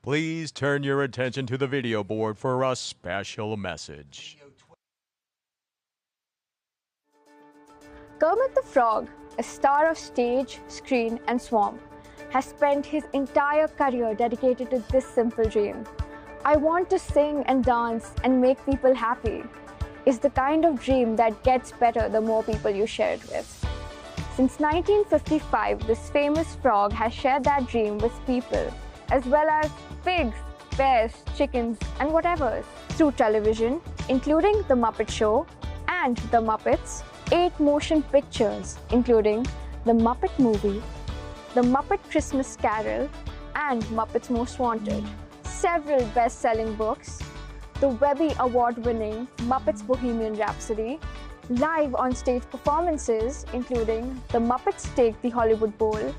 Please turn your attention to the video board for a special message. Kermit the Frog, a star of stage, screen, and swamp, has spent his entire career dedicated to this simple dream. I want to sing and dance and make people happy. It's the kind of dream that gets better the more people you share it with. Since 1955, this famous frog has shared that dream with people, as well as pigs, bears, chickens, and whatever, through television, including The Muppet Show and The Muppets, 8 motion pictures, including The Muppet Movie, The Muppet Christmas Carol, and Muppets Most Wanted, several best-selling books, the Webby Award-winning Muppets Bohemian Rhapsody, live on-stage performances including The Muppets Take the Hollywood Bowl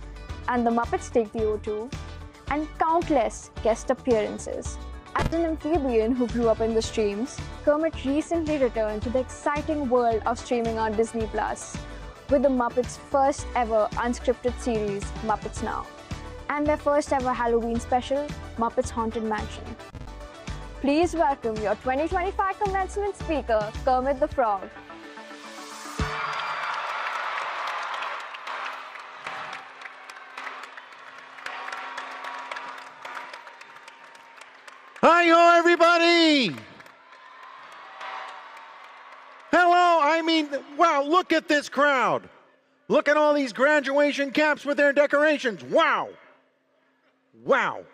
and The Muppets Take the O2, and countless guest appearances. As an amphibian who grew up in the streams, Kermit recently returned to the exciting world of streaming on Disney Plus with the Muppets' first ever unscripted series, Muppets Now, and their first ever Halloween special, Muppets Haunted Mansion. Please welcome your 2025 commencement speaker, Kermit the Frog. Hi-yo, everybody! Hello, wow, look at this crowd. Look at all these graduation caps with their decorations. Wow! Wow.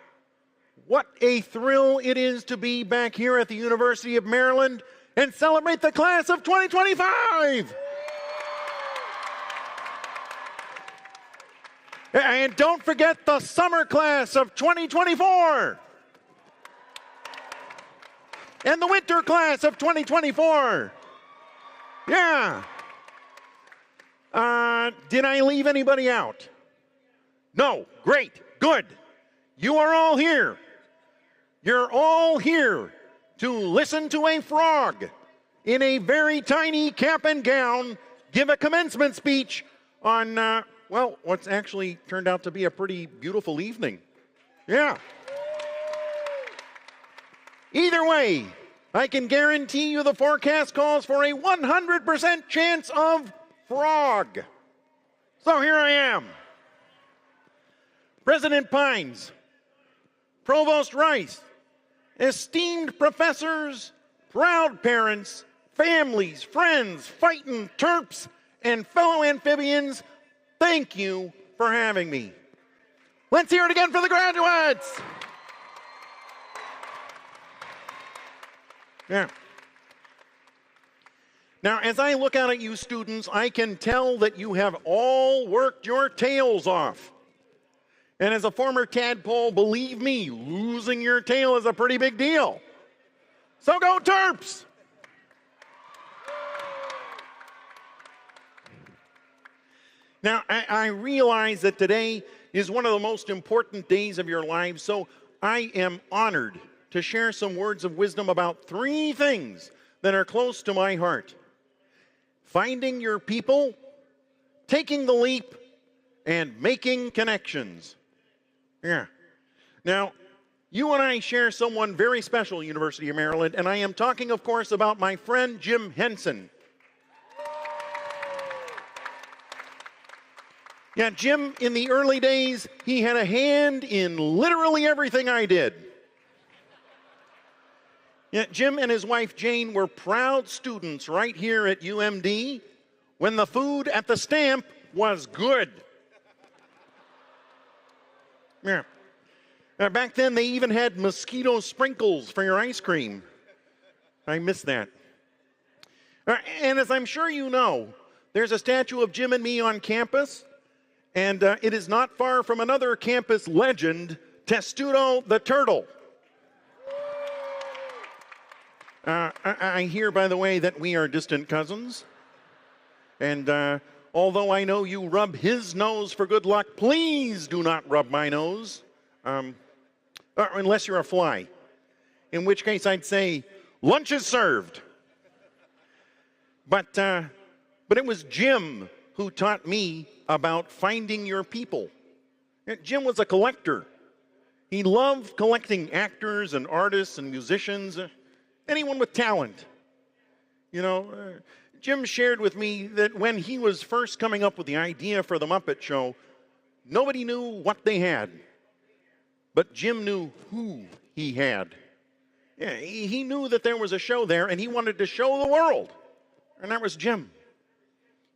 What a thrill it is to be back here at the University of Maryland and celebrate the class of 2025! And don't forget the summer class of 2024! And the winter class of 2024. Yeah. Did I leave anybody out? No. Great. Good. You are all here. You're all here to listen to a frog in a very tiny cap and gown give a commencement speech on, well, what's actually turned out to be a pretty beautiful evening. Yeah. Either way, I can guarantee you the forecast calls for a 100% chance of frog. So here I am. President Pines, Provost Rice, esteemed professors, proud parents, families, friends, fightin' terps, and fellow amphibians, thank you for having me. Let's hear it again for the graduates. Yeah. Now, as I look out at you students, I can tell that you have all worked your tails off. And as a former tadpole, believe me, losing your tail is a pretty big deal. So go Terps! Now, I realize that today is one of the most important days of your lives, so I am honored to share some words of wisdom about 3 things that are close to my heart: finding your people, taking the leap, and making connections. Yeah. Now, you and I share someone very special at University of Maryland, and I am talking, of course, about my friend Jim Henson. Yeah, Jim, in the early days, he had a hand in literally everything I did. Yeah, Jim and his wife Jane were proud students right here at UMD when the food at the Stamp was good. Yeah. Back then, they even had mosquito sprinkles for your ice cream. I miss that. And as I'm sure you know, there's a statue of Jim and me on campus, and it is not far from another campus legend, Testudo the Turtle. I hear, by the way, that we are distant cousins. And although I know you rub his nose for good luck, please do not rub my nose. Unless you're a fly. In which case I'd say, lunch is served. But it was Jim who taught me about finding your people. Jim was a collector. He loved collecting actors and artists and musicians, anyone with talent. You know, Jim shared with me that when he was first coming up with the idea for the Muppet Show, nobody knew what they had. But Jim knew who he had. Yeah, he knew that there was a show there, and he wanted to show the world. And that was Jim.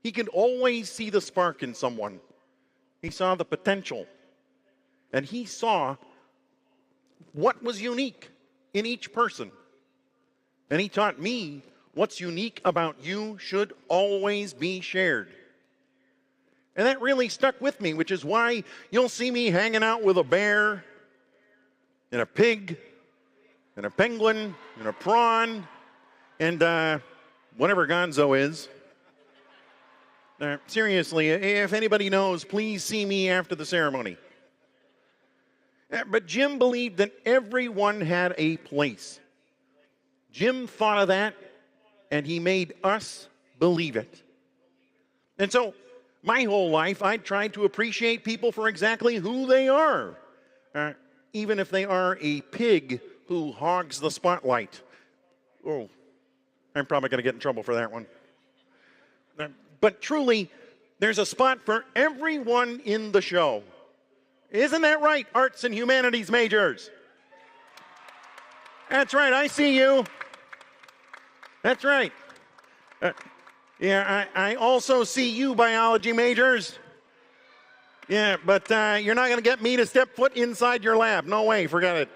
He could always see the spark in someone. He saw the potential. And he saw what was unique in each person. And he taught me what's unique about you should always be shared. And that really stuck with me, which is why you'll see me hanging out with a bear and a pig and a penguin and a prawn and whatever Gonzo is. Seriously, if anybody knows, please see me after the ceremony. But Jim believed that everyone had a place. Jim thought of that, and he made us believe it. And so, my whole life, I tried to appreciate people for exactly who they are, even if they are a pig who hogs the spotlight. Oh, I'm probably going to get in trouble for that one. But truly, there's a spot for everyone in the show. Isn't that right, arts and humanities majors? That's right, I see you. That's right. Yeah, I also see you, biology majors. Yeah, but you're not going to get me to step foot inside your lab. No way, forget it.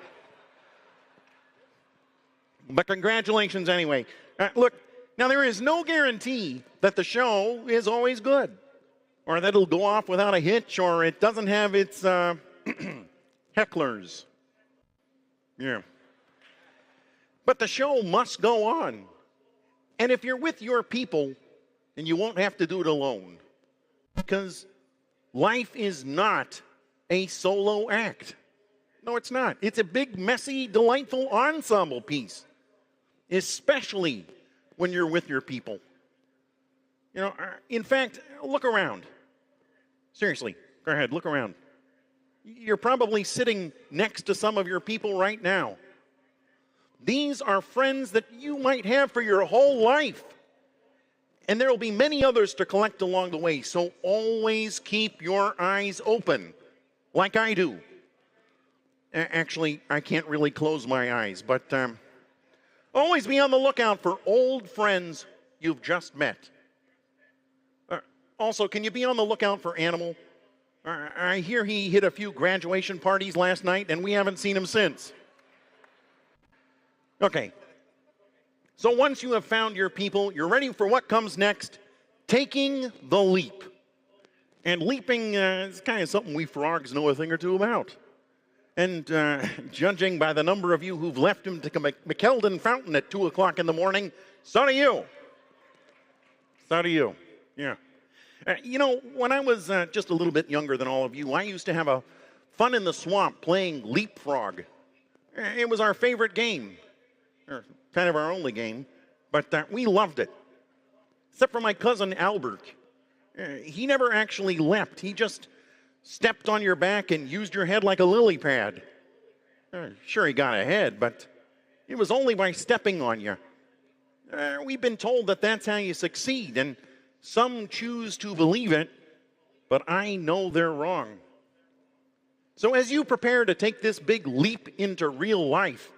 But congratulations anyway. Look, now there is no guarantee that the show is always good, or that it'll go off without a hitch, or it doesn't have its hecklers. Yeah. But the show must go on. And if you're with your people, then you won't have to do it alone. Because life is not a solo act. No, it's not. It's a big, messy, delightful ensemble piece. Especially when you're with your people. You know, in fact, look around. Seriously, go ahead, look around. You're probably sitting next to some of your people right now. These are friends that you might have for your whole life. And there will be many others to collect along the way, so always keep your eyes open, like I do. Actually, I can't really close my eyes, but always be on the lookout for old friends you've just met. Also, can you be on the lookout for Animal? I hear he hit a few graduation parties last night, and we haven't seen him since. Okay. So once you have found your people, you're ready for what comes next, taking the leap. And leaping is kind of something we frogs know a thing or two about. And judging by the number of you who've left him to McKeldin Fountain at 2 o'clock in the morning, so do you. So do you, yeah. You know, when I was just a little bit younger than all of you, I used to have a fun in the swamp playing leapfrog. It was our favorite game, or kind of our only game, but we loved it. Except for my cousin Albert. He never actually leapt. He just stepped on your back and used your head like a lily pad. Sure, he got ahead, but it was only by stepping on you. We've been told that that's how you succeed, and some choose to believe it, but I know they're wrong. So as you prepare to take this big leap into real life,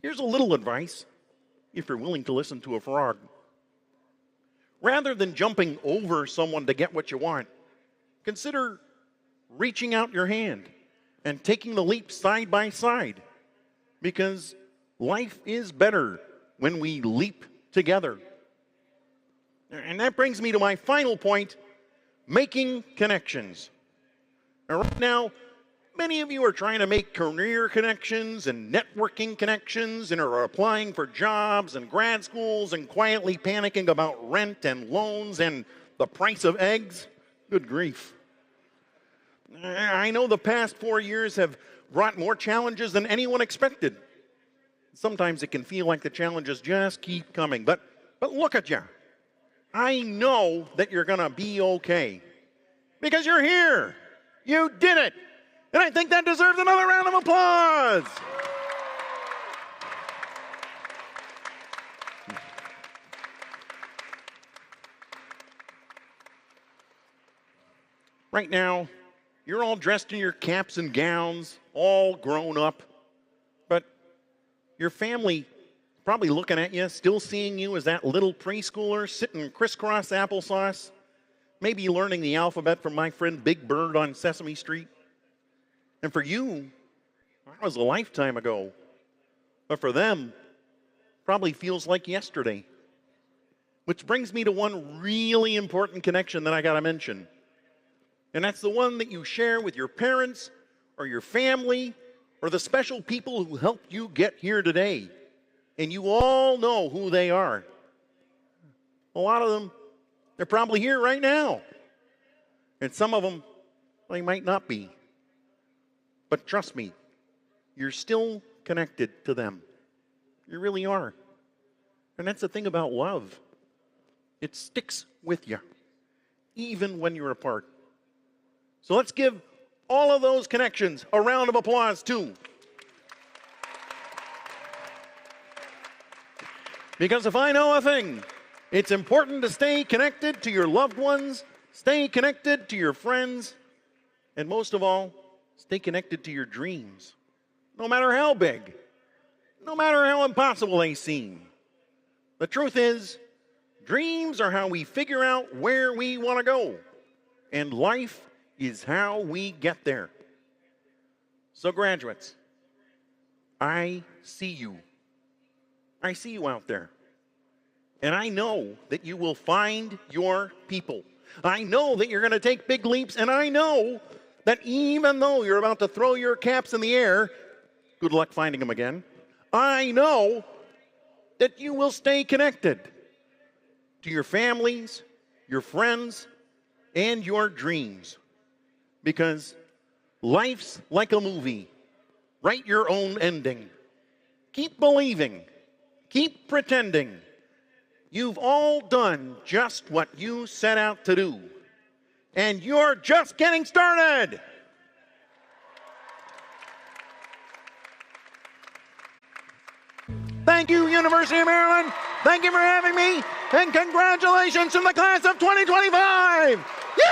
here's a little advice, if you're willing to listen to a frog. Rather than jumping over someone to get what you want, consider reaching out your hand and taking the leap side by side, because life is better when we leap together. And that brings me to my final point, making connections. Now, right now, many of you are trying to make career connections and networking connections and are applying for jobs and grad schools and quietly panicking about rent and loans and the price of eggs. Good grief. I know the past 4 years have brought more challenges than anyone expected. Sometimes it can feel like the challenges just keep coming, but look at you. I know that you're going to be okay because you're here. You did it. And I think that deserves another round of applause. Right now, you're all dressed in your caps and gowns, all grown up, but your family probably looking at you, still seeing you as that little preschooler sitting crisscross applesauce, maybe learning the alphabet from my friend Big Bird on Sesame Street. And for you, that was a lifetime ago. But for them, probably feels like yesterday. Which brings me to one really important connection that I got to mention. And that's the one that you share with your parents or your family or the special people who helped you get here today. And you all know who they are. A lot of them, they're probably here right now. And some of them, they might not be. But trust me, you're still connected to them. You really are. And that's the thing about love. It sticks with you, even when you're apart. So let's give all of those connections a round of applause, too. Because if I know a thing, it's important to stay connected to your loved ones, stay connected to your friends, and most of all, stay connected to your dreams. No matter how big, no matter how impossible they seem. The truth is, dreams are how we figure out where we want to go. And life is how we get there. So graduates, I see you. I see you out there. And I know that you will find your people. I know that you're going to take big leaps, and I know that even though you're about to throw your caps in the air, good luck finding them again, I know that you will stay connected to your families, your friends, and your dreams. Because life's like a movie. Write your own ending. Keep believing. Keep pretending. You've all done just what you set out to do. And you're just getting started. Thank you, University of Maryland. Thank you for having me. And congratulations to the class of 2025. Yay!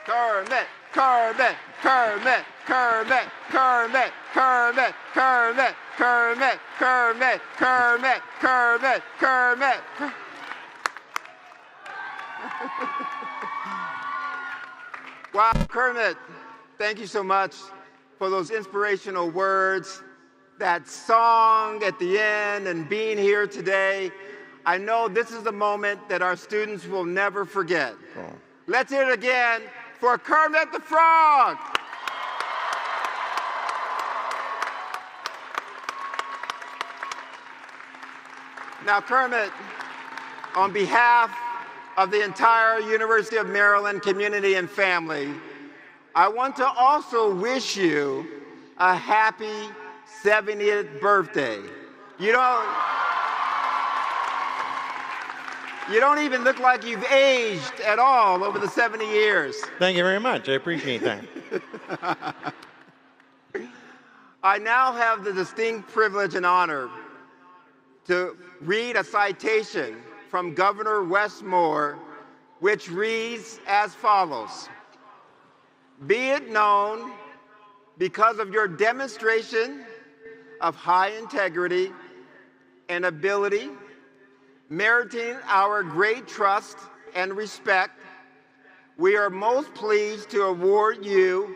Kermit, Kermit, Kermit, Kermit, Kermit, Kermit, Kermit, Kermit, Kermit, Kermit, Kermit, Kermit. Wow, Kermit, thank you so much for those inspirational words, that song at the end, and being here today. I know this is a moment that our students will never forget. Let's hear it again for Kermit the Frog. Now, Kermit, on behalf of the entire University of Maryland community and family, I want to also wish you a happy 70th birthday. You don't even look like you've aged at all over the 70 years. Thank you very much. I appreciate that. I now have the distinct privilege and honor to read a citation from Governor Wes Moore, which reads as follows: "Be it known, because of your demonstration of high integrity and ability, meriting our great trust and respect, we are most pleased to award you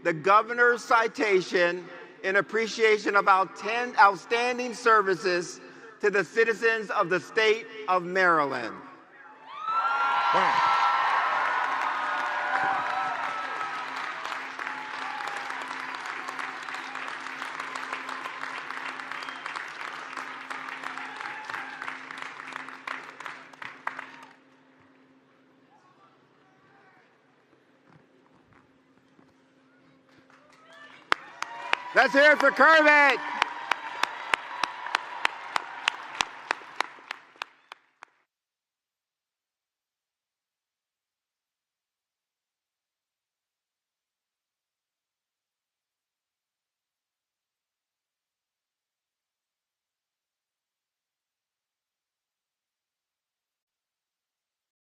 the Governor's Citation in appreciation of our 10 outstanding services to the citizens of the state of Maryland." Wow. Let's hear it for Kermit.